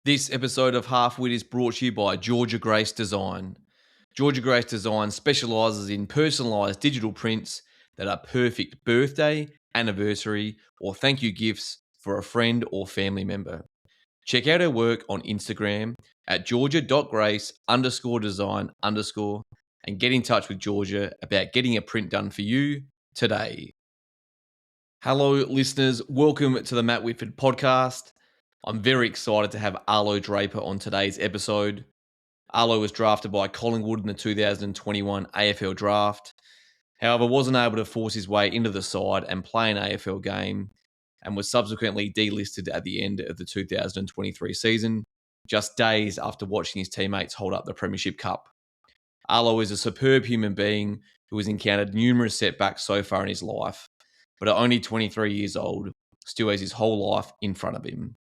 This episode of Half Wit is brought to you by Georgia Grace Design. Georgia Grace Design specialises in personalised digital prints that are perfect birthday, anniversary, or thank you gifts for a friend or family member. Check out our work on Instagram at georgia.grace_design_ and get in touch with Georgia about getting a print done for you today. Hello, listeners. Welcome to the Matt Whitford podcast. I'm very excited to have Arlo Draper on today's episode. Arlo was drafted by Collingwood in the 2021 AFL draft. However, wasn't able to force his way into the side and play an AFL game, and was subsequently delisted at the end of the 2023 season, just days after watching his teammates hold up the Premiership Cup. Arlo is a superb human being who has encountered numerous setbacks so far in his life, but at only 23 years old, still has his whole life in front of him.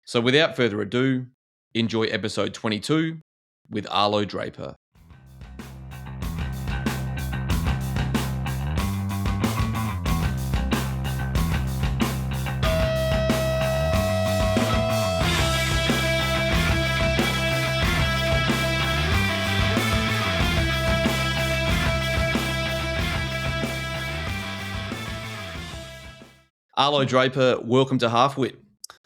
So without further ado, enjoy episode 22 with Arlo Draper. Arlo Draper, welcome to Halfwit.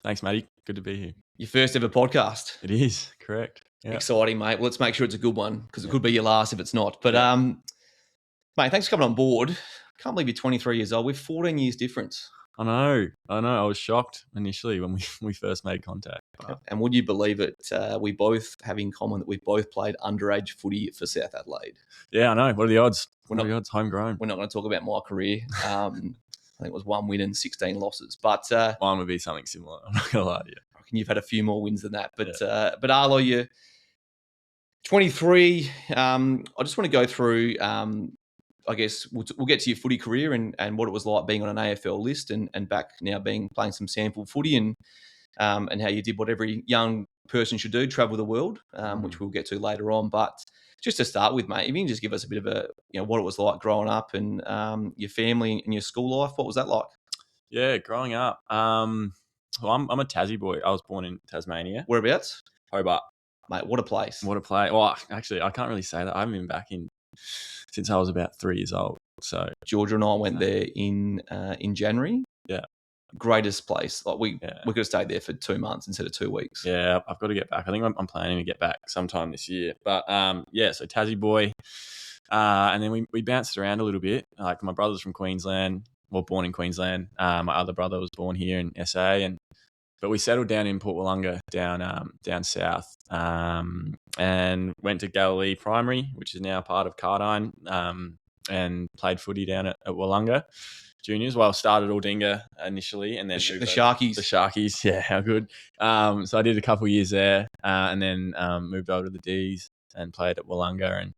Thanks, Matty. Good to be here. Your first ever podcast. It is, correct. Yeah. Exciting, mate. Well, let's make sure it's a good one because it could be your last if it's not. But, mate, thanks for coming on board. Can't believe you're 23 years old. We're 14 years difference. I know. I was shocked initially when we first made contact. But And would you believe it? We both have in common that we both played underage footy for South Adelaide. yeah, I know. What are the odds? We're What are not- the odds? Homegrown. We're not going to talk about my career. I think it was 1 win and 16 losses. But Mine would be something similar. I'm not going to lie to you. I reckon you've had a few more wins than that. But Arlo, you're 23. I just want to go through, I guess, we'll get to your footy career and what it was like being on an AFL list and back now playing some sample footy and how you did what every young person should do, travel the world, which we'll get to later on. But just to start with, mate, if you can just give us a bit of what it was like growing up and your family and your school life, what was that like? Yeah, growing up. Well, I'm a Tassie boy. I was born in Tasmania. Whereabouts? Hobart. Mate, what a place. What a play. Well, actually, I can't really say that. I haven't been back since I was about 3 years old. So Georgia and I went there in January. Yeah. Greatest place. Like we could have stayed there for 2 months instead of 2 weeks. yeah, I've got to get back. I think I'm planning to get back sometime this year. But so Tassie boy. And then we bounced around a little bit. Like my brother's from Queensland, born in Queensland. My other brother was born here in SA, but we settled down in Port Wollonga down south, and went to Galilee Primary, which is now part of Cardine, and played footy down at Wollonga Juniors. Well, started Aldinga initially, and then The Sharkies. The Sharkies, yeah, how good. So I did a couple of years there, and then moved over to the D's and played at Wollonga. And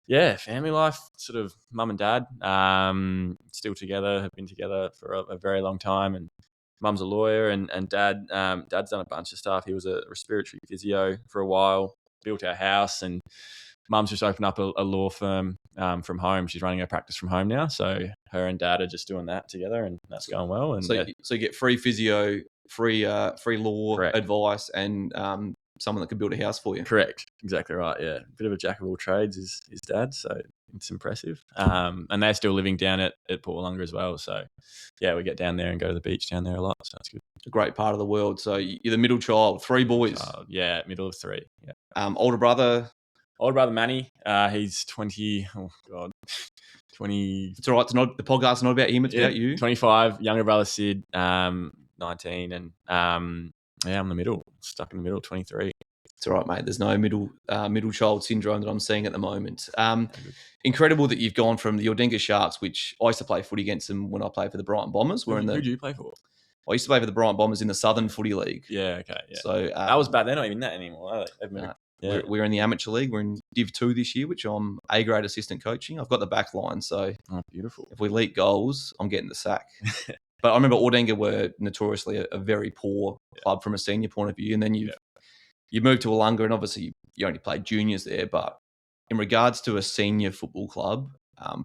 yeah, family life, sort of mum and dad, still together, have been together for a very long time. And mum's a lawyer, and dad's done a bunch of stuff. He was a respiratory physio for a while, built our house, and mum's just opened up a law firm from home. She's running her practice from home now. So her and dad are just doing that together, and that's going well. And So you get free physio, free law Correct. advice, and someone that could build a house for you. Correct. Exactly right. Yeah. Bit of a jack of all trades is his dad. So it's impressive. And they're still living down at Port Wollonga as well. So yeah, we get down there and go to the beach down there a lot. So that's good. A great part of the world. So you're the middle child, 3 boys. Yeah. Middle of 3. Yeah. Older brother. Older brother Manny. He's 20. Oh God. 20. It's all right. The podcast's not about him. It's about you. 25. Younger brother Sid. 19. And I'm the middle. Stuck in the middle. 23. It's all right, mate. There's no middle child syndrome that I'm seeing at the moment. Incredible that you've gone from the Aldinga Sharks, which I used to play footy against them when I played for the Brighton Bombers. Who do you play for? I used to play for the Brighton Bombers in the Southern Footy League. Yeah, okay. Yeah. So that was bad. They're not even that anymore, are they? Yeah. We're in the amateur league. We're in Div 2 this year, which I'm A-grade assistant coaching. I've got the back line, so beautiful. if we leak goals, I'm getting the sack. But I remember Aldinga were notoriously a very poor club from a senior point of view, and then you moved to Wollonga, and obviously you only played juniors there. But in regards to a senior football club,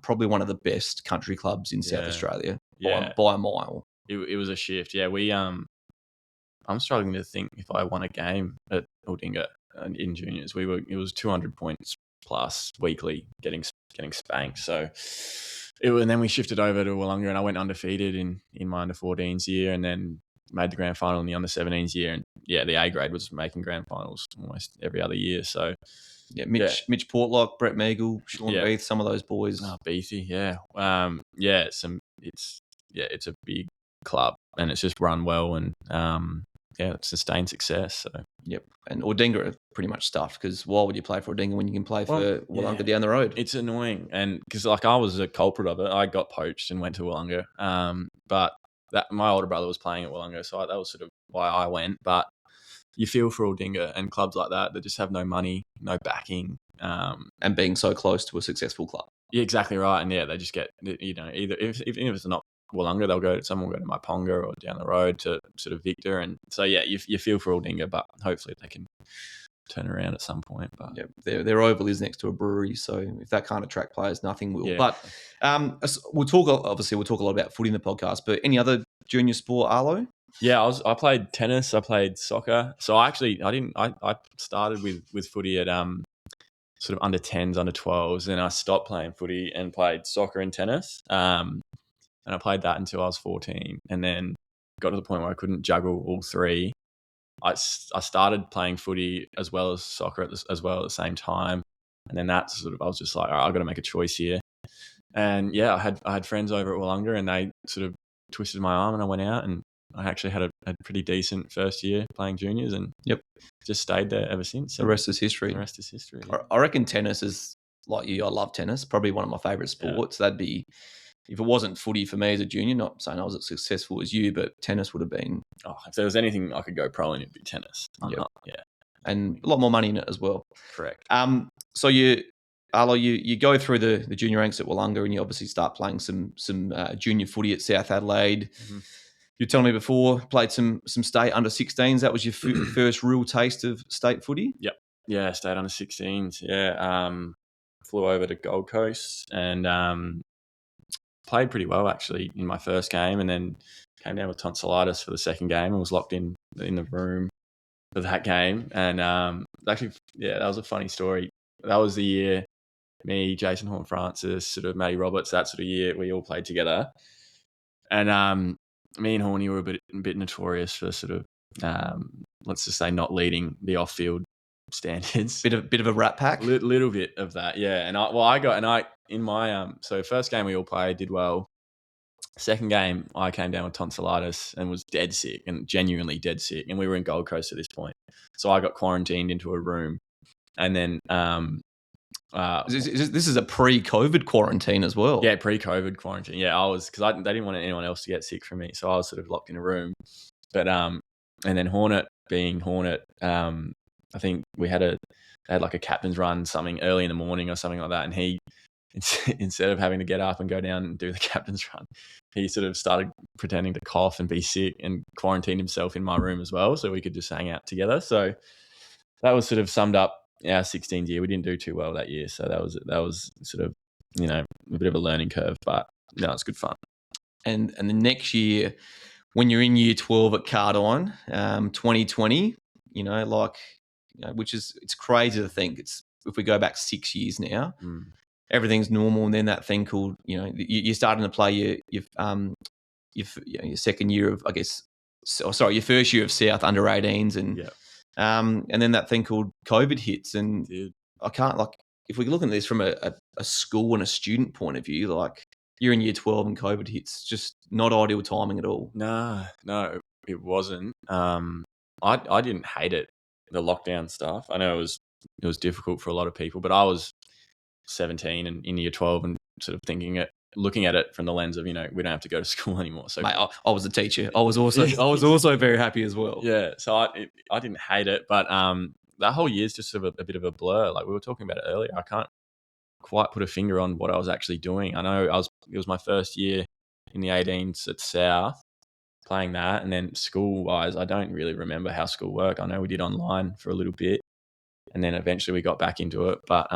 probably one of the best country clubs in South Australia by a mile. It was a shift. Yeah, we I'm struggling to think if I won a game at Aldinga in juniors. It was 200 points plus weekly, getting spanked. So and then we shifted over to Wollonga, and I went undefeated in my under 14s year, and then made the grand final in the under 17s year. And yeah, the A grade was making grand finals almost every other year. So yeah, Mitch Portlock, Brett Meagle, Sean Beath, some of those boys. Oh, Beathy, yeah. It's a big club, and it's just run well, and it's sustained success. So yep. And Aldinga are pretty much stuffed, because why would you play for Aldinga when you can play for Wollonga down the road? It's annoying, and because like I was a culprit of it. I got poached and went to Wollonga, but my older brother was playing at Wollonga, so that was sort of why I went. But you feel for Aldinga and clubs like that just have no money, no backing, and being so close to a successful club. Yeah, exactly right. And they just get, either even if it's not Wollonga, someone will go to Maiponga or down the road to sort of Victor. And so, you feel for Aldinga, but hopefully they can turn around at some point. But yeah, their oval is next to a brewery, so if that can't attract players, nothing will. Yeah. But we'll talk a lot about footy in the podcast, but any other junior sport, Arlo? Yeah, I played tennis, I played soccer. So I started with footy at sort of under 10s, under 12s, and I stopped playing footy and played soccer and tennis. And I played that until I was 14, and then got to the point where I couldn't juggle all three. I started playing footy as well as soccer at the same time, and then I was just like, all right, I've got to make a choice here. And yeah, I had friends over at Wollonga, and they sort of twisted my arm, and I went out, and I actually had a pretty decent first year playing juniors, and just stayed there ever since. The rest is history. Yeah. I reckon tennis is like you. I love tennis. Probably one of my favourite sports. That'd be, if it wasn't footy for me as a junior, not saying I was as successful as you, but tennis would have been. Oh, if there was anything I could go pro in, it'd be tennis. And a lot more money in it as well. Correct. So Arlo, you go through the junior ranks at Wollonga, and you obviously start playing some junior footy at South Adelaide. Mm-hmm. You were telling me before, played some state under 16s. That was your first real taste of state footy? Yep. Yeah, state under 16s. Yeah. Flew over to Gold Coast and played pretty well actually in my first game, and then came down with tonsillitis for the second game and was locked in the room for that game. And actually, that was a funny story. That was the year me, Jason Horn-Francis, sort of Matty Roberts, that sort of year we all played together. And me and Horny were a bit notorious for sort of, let's just say, not leading the off-field standards. Bit of a rat pack. Little bit of that, yeah. So first game we all played, did well. Second game, I came down with tonsillitis and was dead sick, and genuinely dead sick. And we were in Gold Coast at this point, so I got quarantined into a room, and then. This is a pre-COVID quarantine as well. Yeah, pre-COVID quarantine. Yeah, I was, because they didn't want anyone else to get sick from me, so I was sort of locked in a room. But and then Hornet being Hornet, I think they had like a captain's run something early in the morning or something like that, and he instead of having to get up and go down and do the captain's run, he sort of started pretending to cough and be sick and quarantined himself in my room as well, so we could just hang out together. So that was sort of summed up our 16th year. We didn't do too well that year, so that was sort of, a bit of a learning curve, but no, it's good fun. And the next year, when you're in year 12 at Cardine, 2020, which is, it's crazy to think, it's, if we go back 6 years now, everything's normal, and then that thing called, you're starting to play your second year of, I guess, your first year of South under 18s, and then that thing called COVID hits, and I can't, if we look at this from a school and a student point of view, you're in year 12 and COVID hits, just not ideal timing at all. No, it wasn't. I didn't hate it, the lockdown stuff. I know it was difficult for a lot of people, but I was 17 and in year 12 and sort of looking at it from the lens of, we don't have to go to school anymore. So mate, I was a teacher. I was also very happy as well. Yeah. So I didn't hate it, but that whole year's just sort of a bit of a blur. Like we were talking about it earlier. I can't quite put a finger on what I was actually doing. I know it was my first year in the 18s at South playing that. And then school wise, I don't really remember how school worked. I know we did online for a little bit, and then eventually we got back into it. But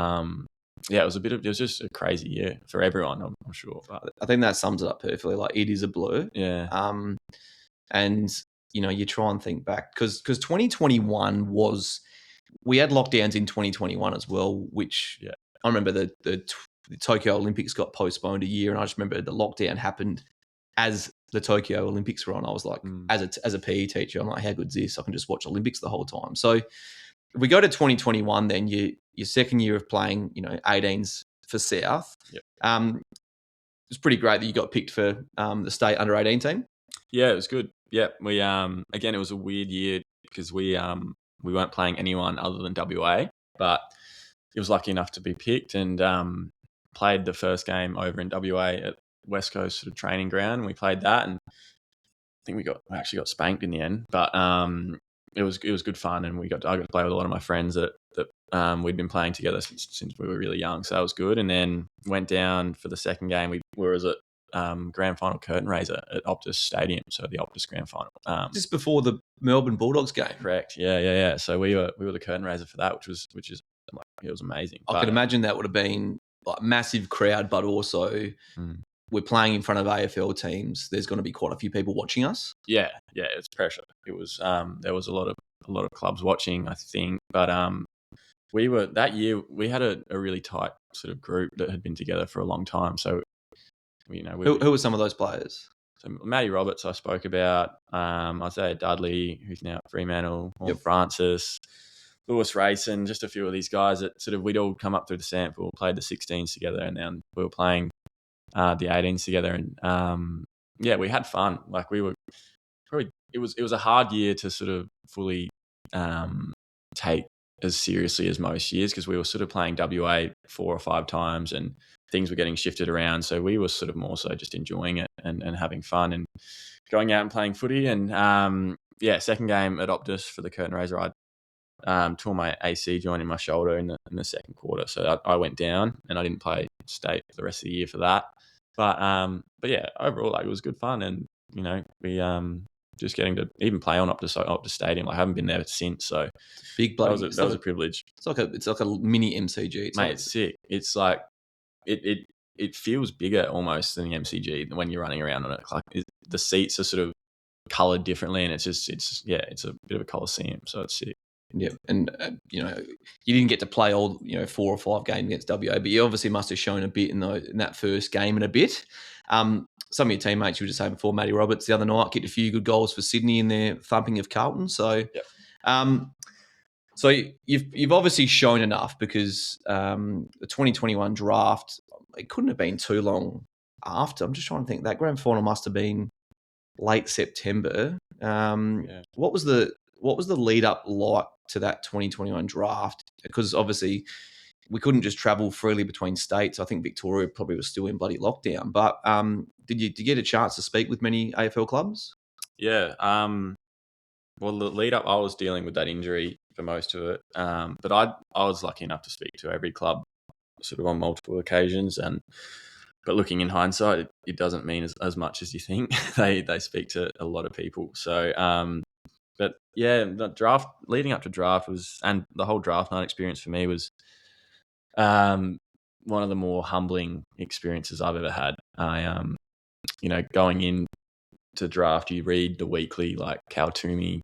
it was just a crazy year for everyone, I'm sure. But I think that sums it up perfectly. It is a blur. Yeah. And you try and think back because 2021 we had lockdowns in 2021 as well, which I remember the Tokyo Olympics got postponed a year, and I just remember the lockdown happened as the Tokyo Olympics were on. I was like, as a PE teacher, I'm like, how good's this? I can just watch Olympics the whole time. So if we go to 2021, then your second year of playing, 18s for South. Yep. It was pretty great that you got picked for the state under 18 team. Yeah, it was good. Yeah, we again, it was a weird year because we weren't playing anyone other than WA, but it was lucky enough to be picked and played the first game over in WA at West Coast sort of training ground. And we played that, and I think we actually got spanked in the end, but it was good fun, and I got to play with a lot of my friends that we'd been playing together since we were really young, so that was good. And then went down for the second game. We were at grand final curtain raiser at Optus Stadium, so the Optus grand final. Just before the Melbourne Bulldogs game. Correct. Yeah. So we were the curtain raiser for that, which is like, it was amazing. I could imagine that would have been like massive crowd, but also we're playing in front of AFL teams. There's going to be quite a few people watching us. Yeah, it's pressure. It was there was a lot of clubs watching, I think, but we were that year. We had a really tight sort of group that had been together for a long time. So, who were some of those players? So Matty Roberts, I spoke about. Isaiah Dudley, who's now at Fremantle. Francis, Lewis Rayson, just a few of these guys that sort of we'd all come up through the sample, played the 16s together, and then we were playing the 18s together. And we had fun. Like we were probably it was a hard year to sort of fully take as seriously as most years because we were sort of playing WA 4 or 5 times and things were getting shifted around. So we were sort of more so just enjoying it and having fun and going out and playing footy. And second game at Optus for the curtain raiser, I tore my AC joint in my shoulder in the second quarter. So I went down and I didn't play state for the rest of the year for that. But yeah, overall, like, it was good fun. And, we just getting to even play on Optus Stadium. I haven't been there since, so big bloody. That was a privilege. It's like a mini MCG. It's sick. It's like it feels bigger almost than the MCG when you're running around on it. Like the seats are sort of coloured differently, and it's a bit of a coliseum, so it's sick. Yeah, and you didn't get to play all 4 or 5 games against WA, but you obviously must have shown a bit in that first game and a bit. Some of your teammates, you were just saying before, Matty Roberts the other night kicked a few good goals for Sydney in their thumping of Carlton. So, so you've obviously shown enough because the 2021 draft, it couldn't have been too long after. I'm just trying to think. That grand final must have been late September. What was the lead up like to that 2021 draft? Because obviously we couldn't just travel freely between states. I think Victoria probably was still in bloody lockdown. But did you get a chance to speak with many AFL clubs? Yeah. Well, the lead up, I was dealing with that injury for most of it. But I was lucky enough to speak to every club sort of on multiple occasions. But looking in hindsight, it doesn't mean as much as you think. They speak to a lot of people. So, but yeah, the draft leading up to draft and the whole draft night experience for me was one of the more humbling experiences I've ever had. Going in to draft, you read the weekly like Cal Toomey,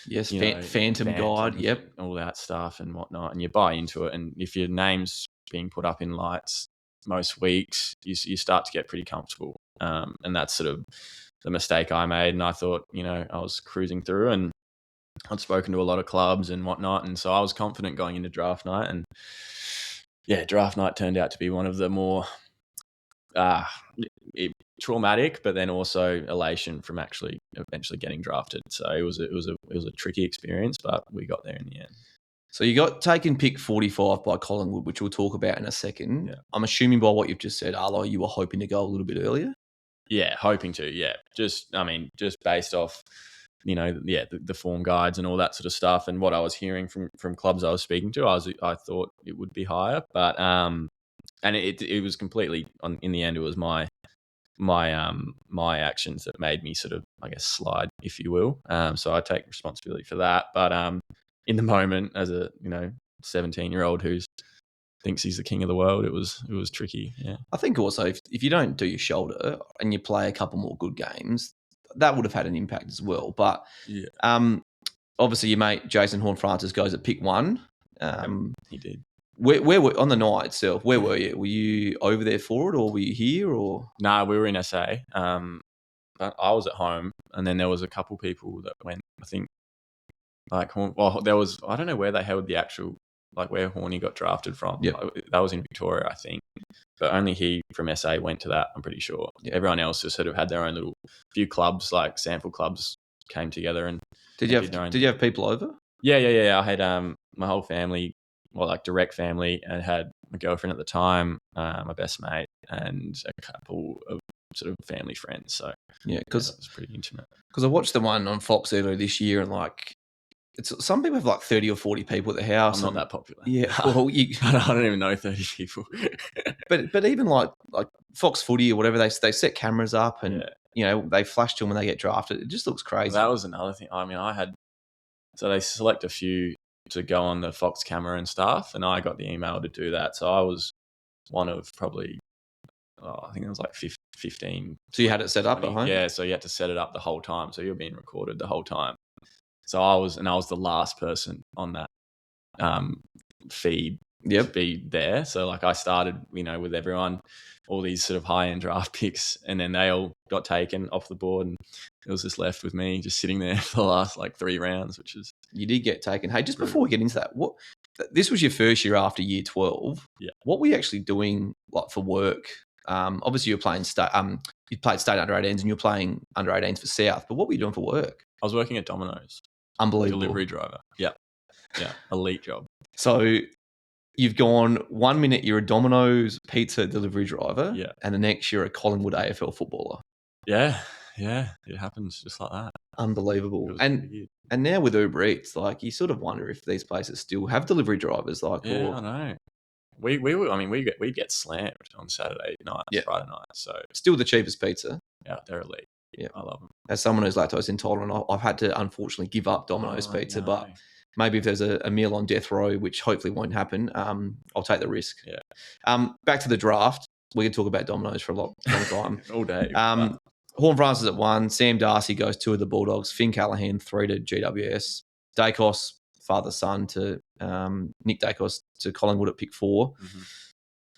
Phantom Guide, all that stuff and whatnot, and you buy into it. And if your name's being put up in lights most weeks, you start to get pretty comfortable. And that's sort of the mistake I made. And I thought, I was cruising through and I'd spoken to a lot of clubs and whatnot. And so I was confident going into draft night. And yeah, draft night turned out to be one of the more traumatic, but then also elation from actually eventually getting drafted. So it was a tricky experience, but we got there in the end. So you got taken pick 45 by Collingwood, which we'll talk about in a second. Yeah. I'm assuming by what you've just said, Arlo, you were hoping to go a little bit earlier? Yeah, hoping to, yeah. Just based off, the form guides and all that sort of stuff and what I was hearing from clubs I was speaking to, I thought it would be higher. But and it was completely, in the end, it was my actions that made me sort of, I guess, slide, if you will. So I take responsibility for that. But in the moment, as a 17-year-old who thinks he's the king of the world, it was tricky. Yeah, I think also if you don't do your shoulder and you play a couple more good games, that would have had an impact as well. But Yeah. obviously, your mate Jason Horne-Francis goes at pick 1. He did. Where were, on the night itself? Where were you? Were you over there for it, or were you here? Or No, we were in SA. But I was at home, and then there was a couple people that went. I think, there was. I don't know where they held the actual, where Horny got drafted from. Yep. That was in Victoria, I think. But only he from SA went to that. I'm pretty sure. Yep. Everyone else just sort of had their own little few clubs, like sample clubs, came together and. Did you have people over? Yeah. I had my whole family, direct family, and had my girlfriend at the time, my best mate, and a couple of sort of family friends. So because it was pretty intimate. Because I watched the one on Fox earlier this year, and some people have 30 or 40 people at the house. I'm not that popular. Yeah, well, I don't even know 30 people. but even like Fox Footy or whatever, they set cameras up and they flash to them when they get drafted. It just looks crazy. Well, that was another thing. I mean, so they select a few to go on the Fox camera and stuff, and I got the email to do that. So I was one of probably, I think it was 15. So you had it set 20. up at home? Yeah, so you had to set it up the whole time. So you're being recorded the whole time. So I was the last person on that feed to be there. So I started, with everyone, all these sort of high-end draft picks, and then they all got taken off the board, and it was just left with me just sitting there for the last 3 rounds, which is... You did get taken. Hey, just before we get into that, this was your first year after year 12. Yeah. What were you actually doing for work? Obviously you were playing you played state under 18s and you were playing under 18s for South, but what were you doing for work? I was working at Domino's. Unbelievable. Delivery driver. Yeah. Elite job. So you've gone 1 minute you're a Domino's pizza delivery driver, and the next you're a Collingwood AFL footballer. Yeah, it happens just like that. Unbelievable. And now with Uber Eats, you sort of wonder if these places still have delivery drivers. I know. We get slammed on Saturday night, Friday night. So still the cheapest pizza. Yeah, they're elite. Yeah, I love them. As someone who's lactose intolerant, I've had to unfortunately give up Domino's pizza, but maybe if there's a meal on death row, which hopefully won't happen, I'll take the risk. Yeah. Back to the draft. We could talk about Domino's for a long time. All day. Horne-Francis at 1. Sam Darcy goes 2 of the Bulldogs. Finn Callaghan 3 to GWS. Dacos, father-son to Nick Dacos to Collingwood at pick 4. Mm-hmm.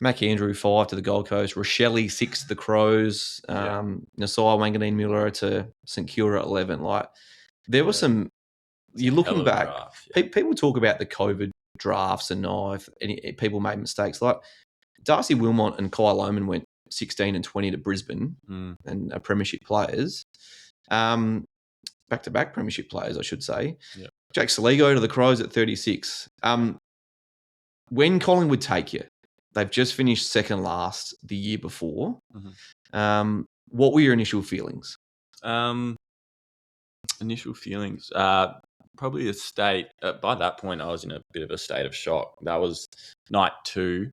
Mackie Andrew 5 to the Gold Coast. Rochelle 6 to the Crows. Nasai Wanganeen Muller to St Kilda at 11. There were some... You're looking back, people talk about the COVID drafts and if people made mistakes. Darcy Wilmot and Kyle Lohman went 16 and 20 to Brisbane and are premiership players. Back-to-back premiership players, I should say. Yep. Jake Saligo to the Crows at 36. When Collingwood take you, they've just finished second last the year before. Mm-hmm. What were your initial feelings? Probably a state. By that point, I was in a bit of a state of shock. That was night 2,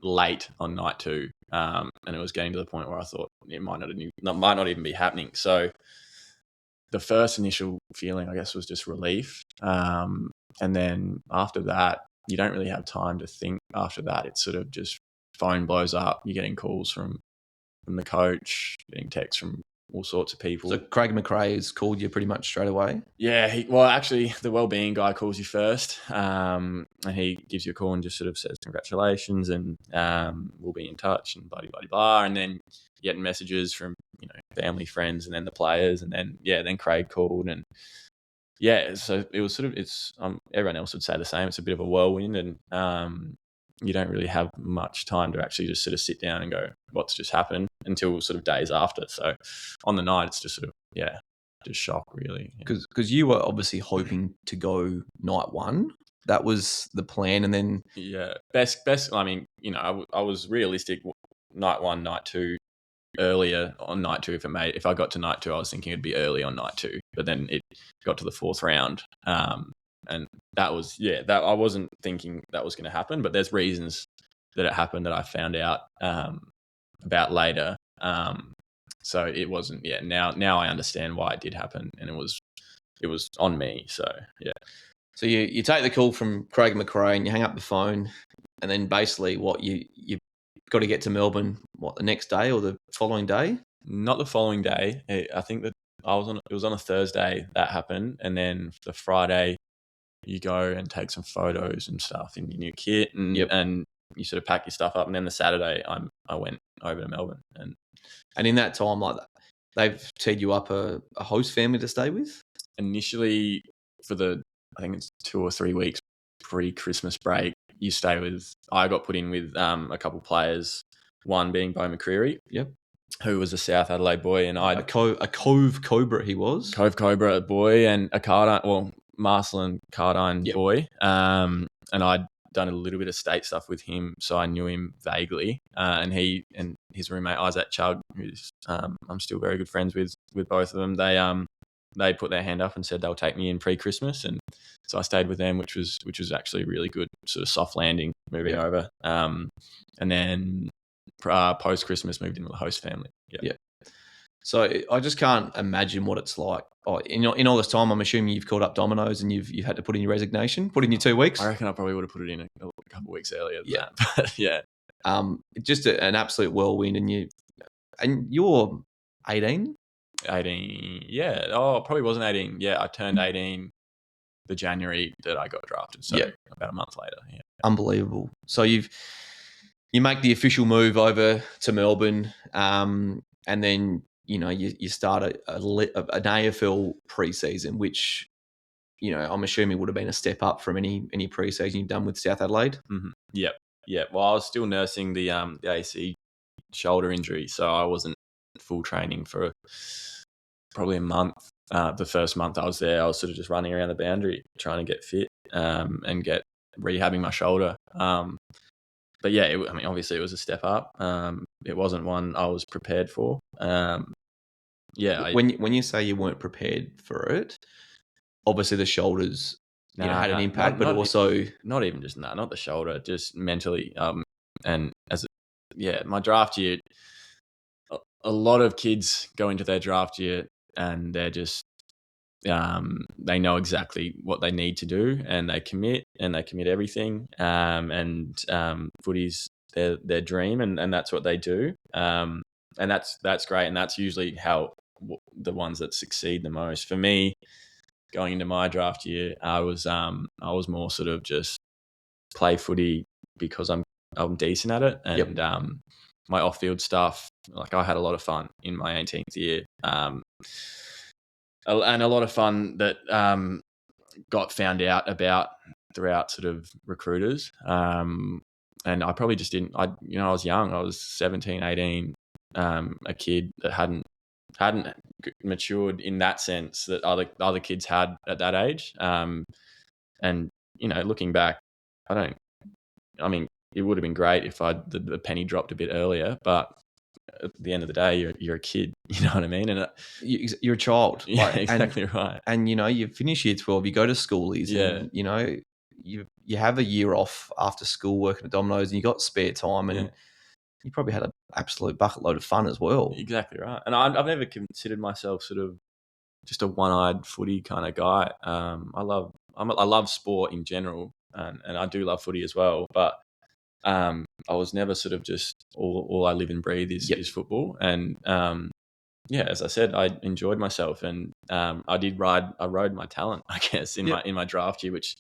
late on night 2, and it was getting to the point where I thought it might not even be happening. So the first initial feeling, I guess, was just relief, and then after that, you don't really have time to think. After that, it's sort of just phone blows up. You're getting calls from the coach, getting texts from all sorts of people. So Craig McRae has called you pretty much straight away? Yeah, actually, the wellbeing guy calls you first, and he gives you a call and just sort of says congratulations and we'll be in touch and blah, blah, blah. And then you get messages from family, friends, and then the players, and then Craig called, and so it was sort of everyone else would say the same. It's a bit of a whirlwind, and you don't really have much time to actually just sort of sit down and go, what's just happened, until sort of days after. So on the night, it's just sort of, just shock, really. Because you were obviously hoping to go night 1. That was the plan. And then... Yeah. Best. I mean, I was realistic night 1, night 2, earlier on night 2. If I got to night 2, I was thinking it'd be early on night 2. But then it got to the 4th round. And that was, that I wasn't thinking that was going to happen, but there's reasons that it happened that I found out about later. So it wasn't, now I understand why it did happen, and it was on me. So, yeah. So you take the call from Craig McRae and you hang up the phone, and then basically you've got to get to Melbourne, the next day or the following day? Not the following day. I think that it was on a Thursday that happened, and then the Friday you go and take some photos and stuff in your new kit, and you sort of pack your stuff up, and then the Saturday I went over to Melbourne, and in that time, like, they've teed you up a host family to stay with. Initially for I think it's 2 or 3 weeks pre-Christmas break, you stay with. I got put in with a couple players, one being Bo McCreary, who was a South Adelaide boy, and a Cove Cobra he was. Cove Cobra boy, and a Cardine, Marcelin Cardine boy. And I'd done a little bit of state stuff with him, so I knew him vaguely. And he and his roommate Isaac Chug, who's I'm still very good friends with both of them. They put their hand up and said they'll take me in pre-Christmas, and so I stayed with them, which was actually really good, sort of soft landing moving over. And then post-Christmas moved in with the host family. Yeah. So I just can't imagine what it's like. In all this time, I'm assuming you've called up Domino's and you've had to put in your resignation, put in your 2 weeks. I reckon I probably would have put it in a couple of weeks earlier than that. But yeah. Just an absolute whirlwind, and you're 18? 18, yeah. Oh, it probably wasn't 18. Yeah, I turned 18 the January that I got drafted. So about a month later. Yeah. Unbelievable. So you make the official move over to Melbourne, and then you start an AFL pre-season, which I'm assuming would have been a step up from any pre-season you've done with South Adelaide. Mm-hmm. Yep. Well, I was still nursing the AC shoulder injury, so I wasn't full training for probably a month. The first month I was there, I was sort of just running around the boundary trying to get fit and get rehabbing my shoulder. But yeah, obviously it was a step up. It wasn't one I was prepared for. When you say you weren't prepared for it, obviously the shoulders had an impact, but also not even just that, not the shoulder, just mentally. And my draft year, a lot of kids go into their draft year and they're just they know exactly what they need to do, and they commit everything. Footy's their dream, and that's what they do. And that's great, and that's usually how the ones that succeed the most. For me, going into my draft year, I was more sort of just play footy because I'm decent at it, and my off-field stuff, like I had a lot of fun in my 18th year, and a lot of fun that got found out about throughout sort of recruiters. And I probably just didn't. I was young. I was 17, 18, a kid that hadn't matured in that sense that other kids had at that age. And looking back, it would have been great if the penny dropped a bit earlier, but at the end of the day, you're a kid, you know what I mean? And you're a child. Yeah, exactly right. And, you finish year 12, you go to schoolies, and, you have a year off after school working at Domino's, and you got spare time, and you probably had an absolute bucket load of fun as well. Exactly right. And I've never considered myself sort of just a one-eyed footy kind of guy. I love sport in general, and I do love footy as well, but I was never sort of just all I live and breathe is football. And as I said, I enjoyed myself, and I rode my talent, I guess, in my draft year, which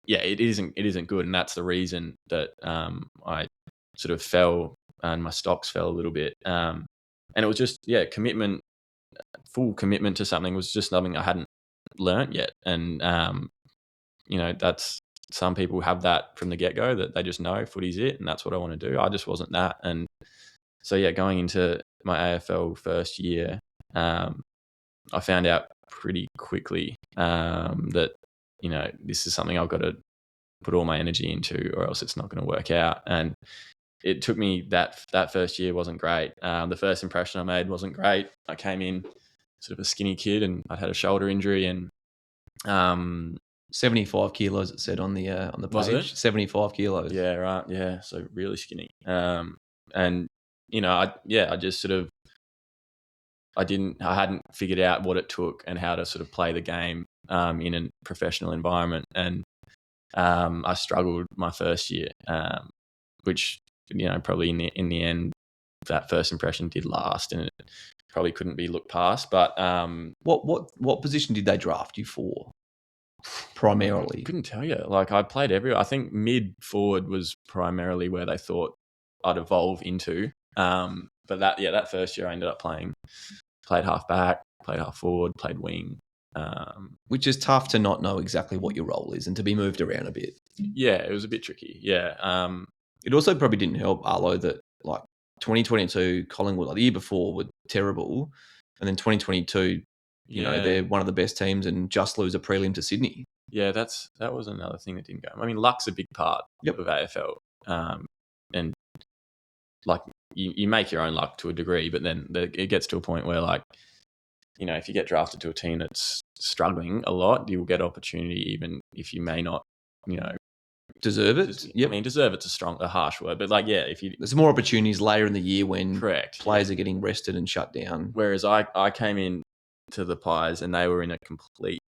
it isn't good, and that's the reason that I sort of fell and my stocks fell a little bit. And it was just full commitment to something was just something I hadn't learnt yet, and that's. Some people have that from the get-go, that they just know footy's it, and that's what I want to do. I just wasn't that. And so, going into my AFL first year, I found out pretty quickly that, this is something I've got to put all my energy into, or else it's not going to work out. And it took me that first year wasn't great. The first impression I made wasn't great. I came in sort of a skinny kid, and I'd had a shoulder injury, and 75 kilos, it said on the page. Was it? 75 kilos. Yeah, right. Yeah, so really skinny. I just sort of, I hadn't figured out what it took and how to sort of play the game in a professional environment, and I struggled my first year, which probably in the end that first impression did last, and it probably couldn't be looked past. But what position did they draft you for? Primarily, couldn't tell you. Like, I played everywhere. I think mid forward was primarily where they thought I'd evolve into. But that first year I ended up played half back, played half forward, played wing. Which is tough to not know exactly what your role is and to be moved around a bit. Yeah, it was a bit tricky. Yeah. It also probably didn't help, Arlo, that like 2022 Collingwood, like the year before, were terrible, and then 2022, you know, they're one of the best teams and just lose a prelim to Sydney. Yeah, that was another thing that didn't go. I mean, luck's a big part of AFL, and like you make your own luck to a degree, but then it gets to a point where, like, you know, if you get drafted to a team that's struggling a lot, you'll get opportunity even if you may not, you know, deserve it. I mean, deserve it's a harsh word, but like, yeah, there's more opportunities later in the year when players are getting rested and shut down. Whereas I came in to the Pies and they were in a complete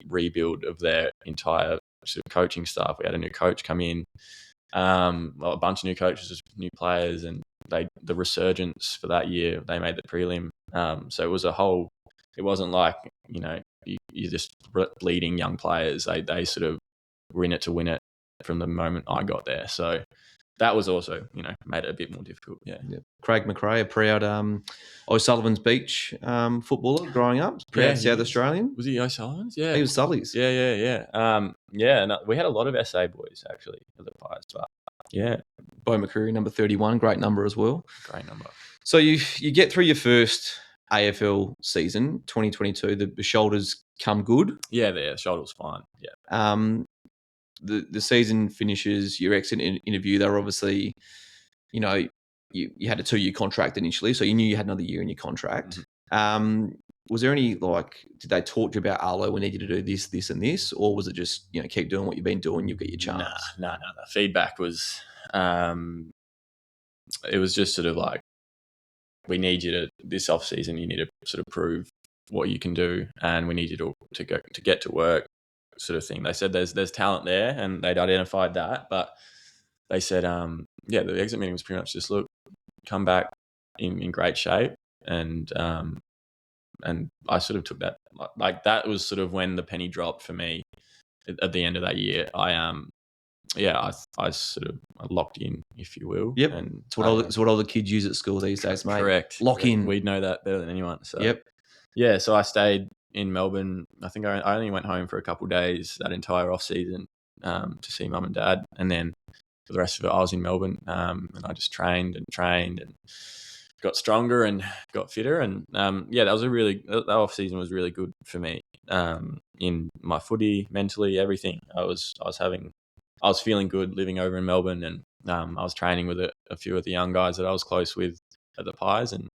rebuild of their entire sort of coaching staff. We had a new coach come in, a bunch of new coaches, new players, and the resurgence for that year, they made the prelim. So it was it wasn't like, you know, you're just bleeding young players. They sort of were in it to win it from the moment I got there. So that was also, you know, made it a bit more difficult. Yeah. Craig McRae, a proud O'Sullivan's Beach footballer growing up, proud South Australian. Was he O'Sullivan's? Yeah. He was Sully's. Yeah. No, we had a lot of SA boys actually at the Pies, but yeah. Bo McCreary, number 31, great number as well. Great number. So you get through your first AFL season, 2022, the shoulders come good. Yeah, the shoulder was fine. Yeah. The season finishes, your exit interview, they were obviously, you know, you had a 2-year contract initially, so you knew you had another year in your contract. Mm-hmm. Was there any, like, did they talk to you about, Arlo, we need you to do this, this, and this? Or was it just, you know, keep doing what you've been doing, you'll get your chance? No. The feedback was, it was just sort of like, we need you to, this off season, you need to sort of prove what you can do, and we need you to get to work, sort of thing. They said there's talent there, and they'd identified that, but they said, the exit meeting was pretty much just, look, come back in great shape, and I sort of took that, like that was sort of when the penny dropped for me at the end of that year. I sort of locked in, if you will. Yep. And it's what all the kids use at school these days, mate. Correct. Lock in. We'd know that better than anyone. So yep. Yeah, so I stayed in Melbourne. I think I only went home for a couple of days that entire off season to see mum and dad, and then for the rest of it, I was in Melbourne, and I just trained and got stronger and got fitter, and that off season was really good for me, in my footy, mentally, everything. I was feeling good living over in Melbourne, and I was training with a few of the young guys that I was close with at the Pies, and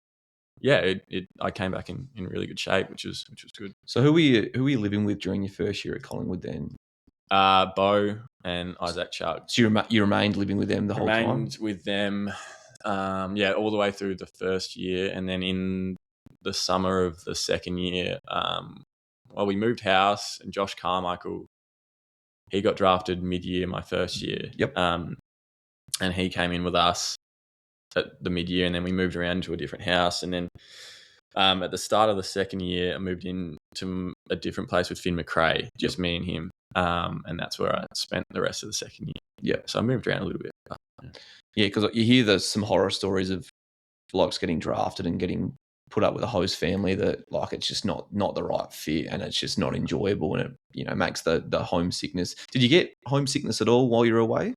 I came back in really good shape, which was good. So who were you living with during your first year at Collingwood then? Bo and Isaac Chugg. So you remained living with them the whole time? Remained with them, all the way through the first year, and then in the summer of the second year, we moved house, and Josh Carmichael, he got drafted mid-year my first year. Yep. And he came in with us at the mid-year, and then we moved around to a different house, and then at the start of the second year, I moved in to a different place with Finn McRae, just me and him, and that's where I spent the rest of the second year. Yeah. So I moved around a little bit. Yeah, because you hear some horror stories of blokes getting drafted and getting put up with a host family that, like, it's just not the right fit, and it's just not enjoyable, and it, you know, makes the homesickness. Did you get homesickness at all while you were away?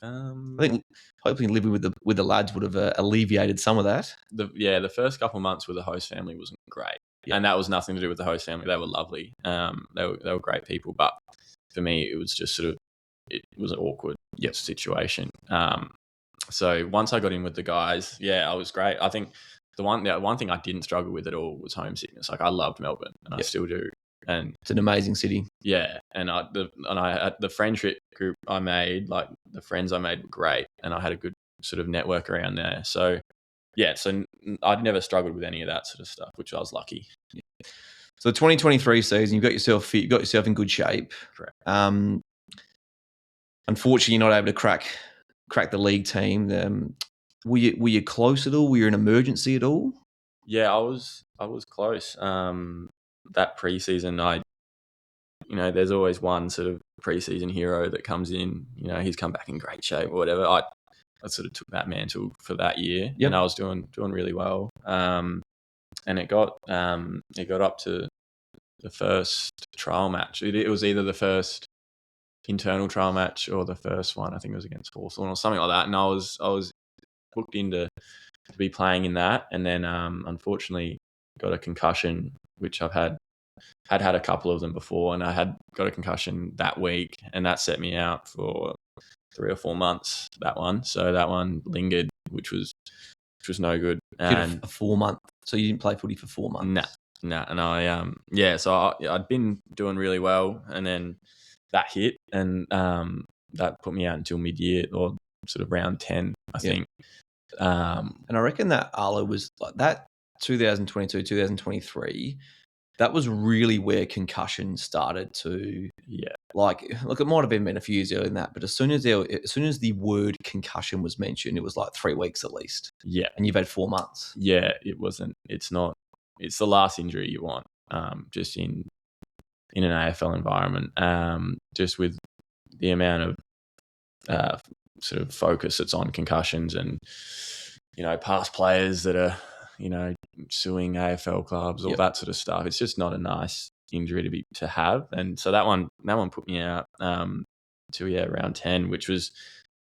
I think hopefully living with the lads would have alleviated some of that. The first couple of months with the host family wasn't great, and that was nothing to do with the host family. They were lovely. They were great people, but for me, it was just sort of, it was an awkward situation. So once I got in with the guys, I was great. I think the one thing I didn't struggle with at all was homesickness. Like, I loved Melbourne, and I still do. And it's an amazing city. Yeah, and the friendship group I made, like the friends I made, were great, and I had a good sort of network around there. So I'd never struggled with any of that sort of stuff, which I was lucky. Yeah. So the 2023 season, you got yourself fit, you got yourself in good shape. Correct. Unfortunately, you're not able to crack the league team. Were you close at all? Were you an emergency at all? Yeah, I was close. That preseason, there's always one sort of preseason hero that comes in. He's come back in great shape or whatever. I sort of took that mantle for that year, Yep. and I was doing really well. And it got up to the first trial match. It was either the first internal trial match or the first one. I think it was against Hawthorn or something like that. And I was booked in to be playing in that, and then unfortunately got a concussion, which I've had a couple of them before, and I had got a concussion that week, and that set me out for 3 or 4 months. That one, so that one lingered, which was no good. And a 4 month, so you didn't play footy for 4 months. Nah, and I so I'd been doing really well, and then that hit, and that put me out until mid-year or sort of round 10, I think. And I reckon that Arlo was like that 2022, 2023. That was really where concussion started to, look, it might have been a few years earlier than that, but as soon as the word concussion was mentioned, it was like 3 weeks at least. Yeah. And you've had 4 months. Yeah, it's the last injury you want, just in an AFL environment, just with the amount of sort of focus that's on concussions and, past players that are, suing AFL clubs, all that sort of stuff. It's just not a nice injury to have. And so that one put me out to round 10, which was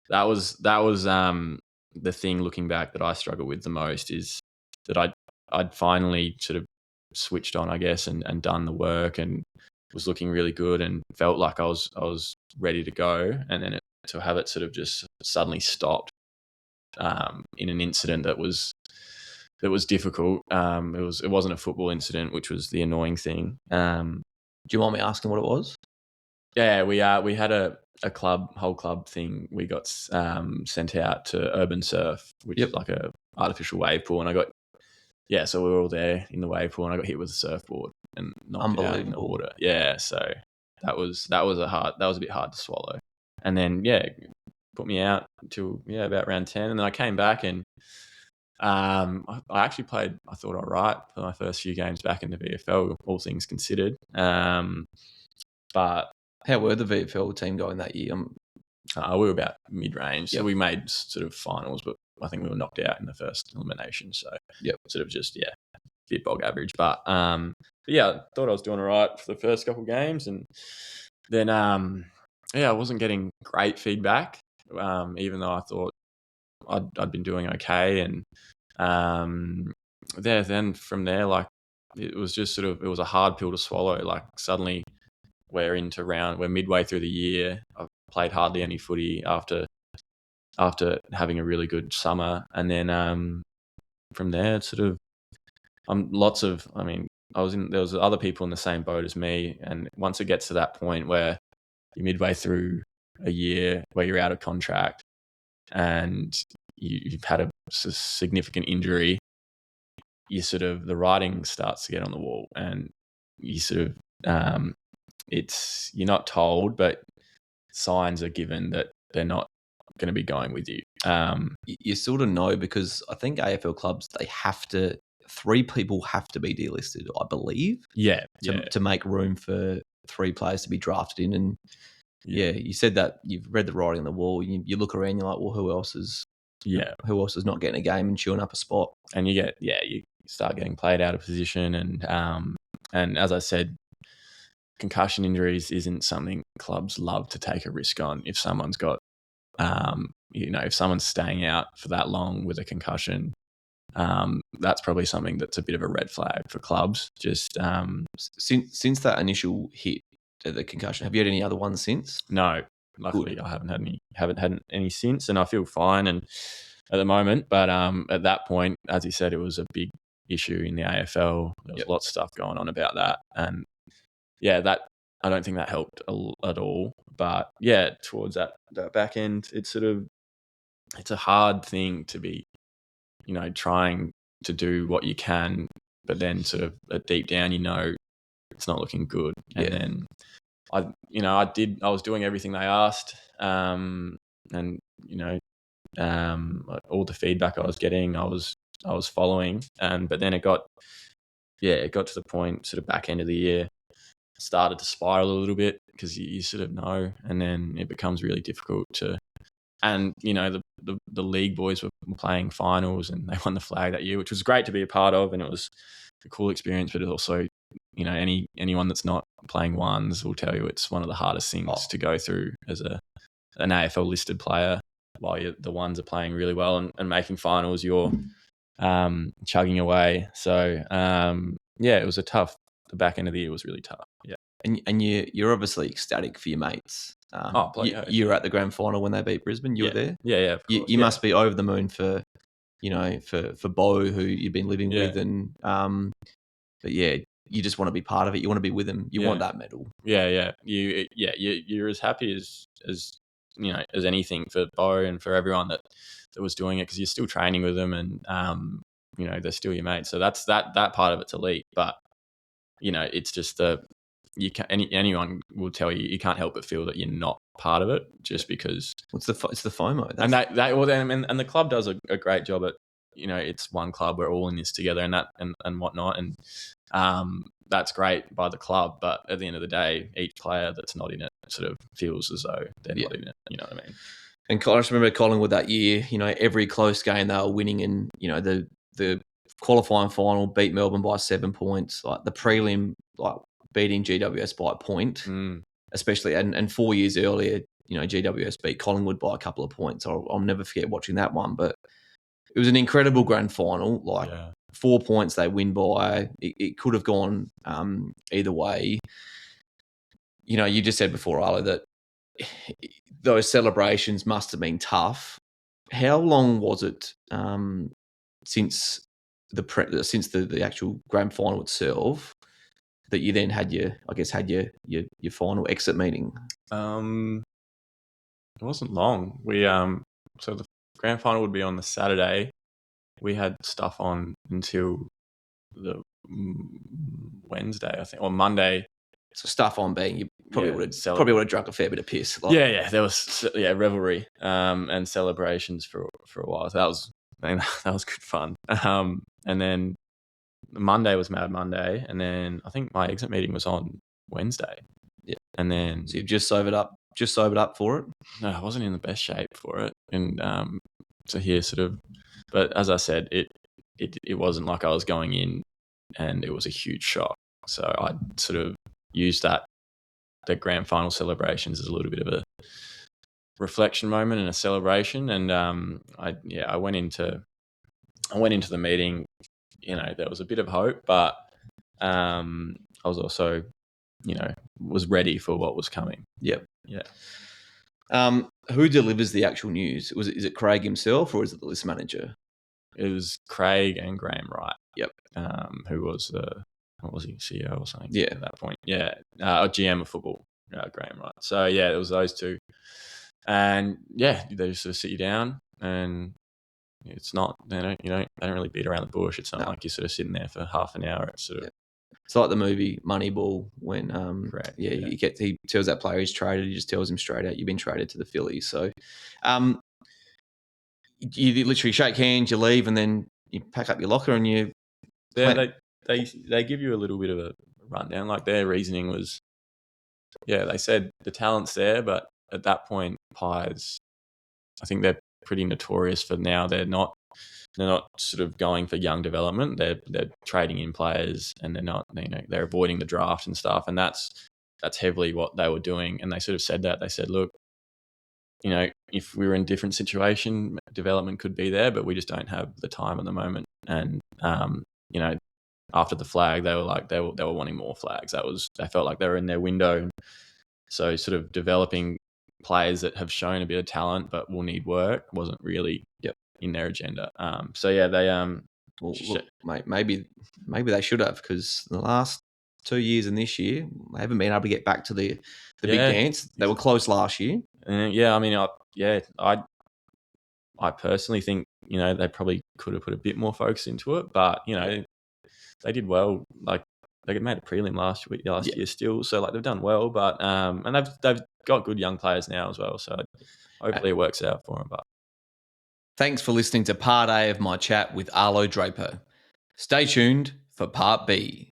that was the thing looking back that I struggle with the most, is that I'd finally sort of switched on, I guess, and done the work and was looking really good and felt like I was ready to go, and then to have it sort of just suddenly stopped in an incident that was difficult. It wasn't a football incident, which was the annoying thing. Do you mind me asking what it was? Yeah, we had a whole club thing. We got sent out to Urban Surf, which is like a artificial wave pool, and I got so we were all there in the wave pool, and I got hit with a surfboard and knocked it out in the water. Yeah, so that was a bit hard to swallow, and then put me out until about round 10, and then I came back and I actually played, I thought, all right for my first few games back in the VFL, all things considered. But how were the VFL team going that year? We were about mid-range, so we made sort of finals, but I think we were knocked out in the first elimination. So sort of just bit bog average. But I thought I was doing all right for the first couple of games, and then I wasn't getting great feedback, even though I thought I'd been doing okay, and then from there, like, it was just sort of, it was a hard pill to swallow. Like, suddenly we're midway through the year. I've played hardly any footy after having a really good summer, and then from there, it's sort of there was other people in the same boat as me, and once it gets to that point where you're midway through a year where you're out of contract and you've had a significant injury, you sort of, the writing starts to get on the wall, and you sort of you're not told, but signs are given that they're not going to be going with you. You sort of know, because I think AFL clubs, 3 people have to be delisted, I believe. To make room for 3 players to be drafted in. And you said that you've read the writing on the wall. You look around, you're like, well, who else is not getting a game and chewing up a spot? And you start getting played out of position, and as I said, concussion injuries isn't something clubs love to take a risk on. If someone's got if someone's staying out for that long with a concussion, that's probably something that's a bit of a red flag for clubs. Just since that initial hit, the concussion, have you had any other ones since? No, luckily I haven't had any since, and I feel fine and at the moment. But at that point, as you said, it was a big issue in the AFL. There was lots of stuff going on about that, and that, I don't think that helped at all. But towards that back end, it's a hard thing to be, trying to do what you can, but then sort of deep down, it's not looking good. And then I was doing everything they asked, and all the feedback I was getting, I was following, but then it got to the point sort of back end of the year, started to spiral a little bit because you sort of know, and then it becomes really difficult to. And the league boys were playing finals, and they won the flag that year, which was great to be a part of, and it was a cool experience. But it also, anyone that's not playing ones will tell you it's one of the hardest things to go through as an AFL listed player. While the ones are playing really well and making finals, you're chugging away. So it was a tough. The back end of the year was really tough. Yeah. And you're obviously ecstatic for your mates. You were at the grand final when they beat Brisbane. You were there. Yeah. Of course, you must be over the moon for Bo, who you've been living with, and but yeah, you just want to be part of it. You want to be with them. You want that medal. Yeah. You're as happy as as anything for Bo and for everyone that was doing it, because you're still training with them, and they're still your mates. So that's that part of it's elite, but it's just anyone will tell you can't help but feel that you're not part of it just because it's the FOMO. And and the club does a great job at, it's one club, we're all in this together, and that and whatnot, and that's great by the club, but at the end of the day, each player that's not in it sort of feels as though they're not in it. You know what I mean? And I just remember Collingwood that year. Every close game they were winning, and the qualifying final beat Melbourne by 7 points. Like the prelim, like beating GWS by a point, especially, and 4 years earlier, GWS beat Collingwood by a couple of points. I'll never forget watching that one. But it was an incredible grand final. 4 points they win by. It could have gone either way. You just said before, Arlo, that those celebrations must have been tough. How long was it since the actual grand final itself that you then had your final exit meeting? It wasn't long. We so the grand final would be on the Saturday. We had stuff on until the Wednesday, I think, or Monday. So stuff on being you probably would have drunk a fair bit of piss. There was revelry and celebrations for a while. So that was good fun. And then Monday was Mad Monday, and then I think my exit meeting was on Wednesday. Yeah, and then so you've just sobered up for it. No, I wasn't in the best shape for it, and so here sort of. But as I said, it wasn't like I was going in and it was a huge shock. So I sort of used the grand final celebrations as a little bit of a reflection moment and a celebration. And I went into the meeting. There was a bit of hope, but I was also, was ready for what was coming. Yep. Yeah. Who delivers the actual news? Is it Craig himself, or is it the list manager? It was Craig and Graham Wright. Yep. Who was what was he, CEO or something? Yeah. At that point. Yeah. GM of football, Graham Wright. So yeah, it was those two. And yeah, they just sort of sit you down, and it's not, they don't really beat around the bush. It's not like you're sort of sitting there for half an hour. It's sort of. It's like the movie Moneyball when Correct, he tells that player he's traded. He just tells him straight out, you've been traded to the Phillies. So you literally shake hands, you leave, and then you pack up your locker and you. Yeah, they give you a little bit of a rundown. Like their reasoning was, they said the talent's there, but at that point, Pies, I think they're pretty notorious for now. They're not sort of going for young development. They're trading in players, and they're not, they're avoiding the draft and stuff. And that's heavily what they were doing. And they sort of said that. They said, look, if we were in a different situation, development could be there, but we just don't have the time at the moment. And after the flag, they were like they were wanting more flags. They felt like they were in their window. So sort of developing players that have shown a bit of talent but will need work wasn't really in their agenda. Look, mate, maybe they should have, because the last 2 years and this year they haven't been able to get back to the big dance. They were close last year. I personally think they probably could have put a bit more focus into it, but they did well. Like they made a prelim last year still, so like they've done well. But and they've got good young players now as well. So hopefully it works out for them. But Thanks for listening to part A of my chat with Arlo Draper. Stay tuned for part B.